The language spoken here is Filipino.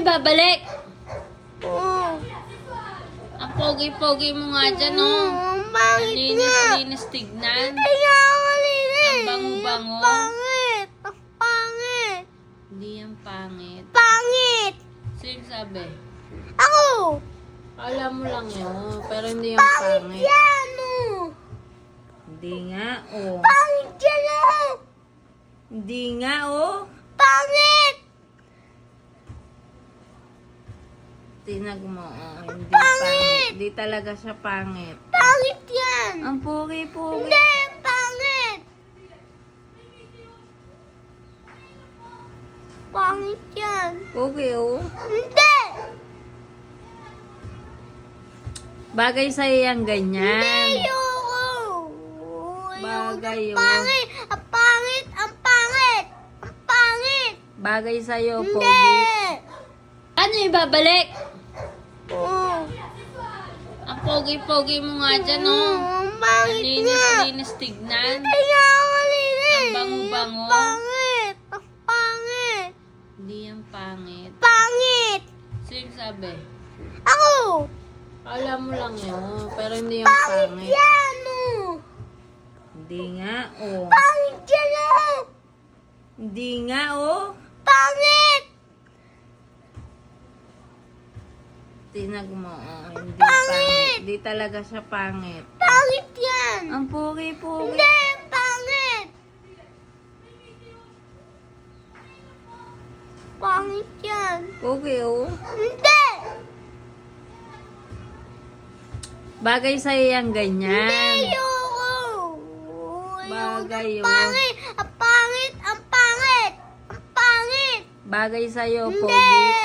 ibabalik? Oo. Ang pogi-pogi mo nga dyan, oh. Ang Ang pangit nga. linis-linis tignan. Kaya malinis. Ang bango-bango. Ang pangit. Ang pangit. Hindi yan pangit. Pangit. Sino sabi? Ako. Alam mo lang yun, pero hindi yung Pangit pangit. yan, oh. Hindi nga, oh. Pangit yan, oh. Hindi nga, oh. Pangit. Tinag mo, oh. Hindi Pangit! pangit. Hindi talaga siya pangit. Pangit yan. Ang pogi-pogi. Hindi, pangit. Pangit yan. Pogi, oh. Hindi. Bagay sa'yo yung ganyan. Ayoko. Bagay, Ang oh. pangit. Ang pangit. Ang pangit. Ang pangit. Bagay sa'yo, Hindi. pogi. Ano ibabalik? Oo. Ang pogi-pogi mo nga dyan, oh. Ang Ang pangit nga. linis-linis tignan. Kaya malinis. Ang bango-bango. Ang pangit. Ang pangit. Hindi yan pangit. Pangit. Sino sabi? Ako. Alam mo lang yun, pero hindi yung Pangit pangit. yan, oh. Hindi nga, oh. Pangit yan, oh. Hindi nga, oh. Pangit. Tinag mo, oh. Hindi Pangit! pangit. Hindi talaga siya pangit. Pangit yan. Ang pogi-pogi. Hindi, pangit. Pangit yan. Pogi, oh. Hindi. Bagay sa'yo yung ganyan. Ayoko. Bagay, Ang oh. pangit. Ang pangit. Ang pangit. Ang pangit. Bagay sa'yo, Hindi. pogi.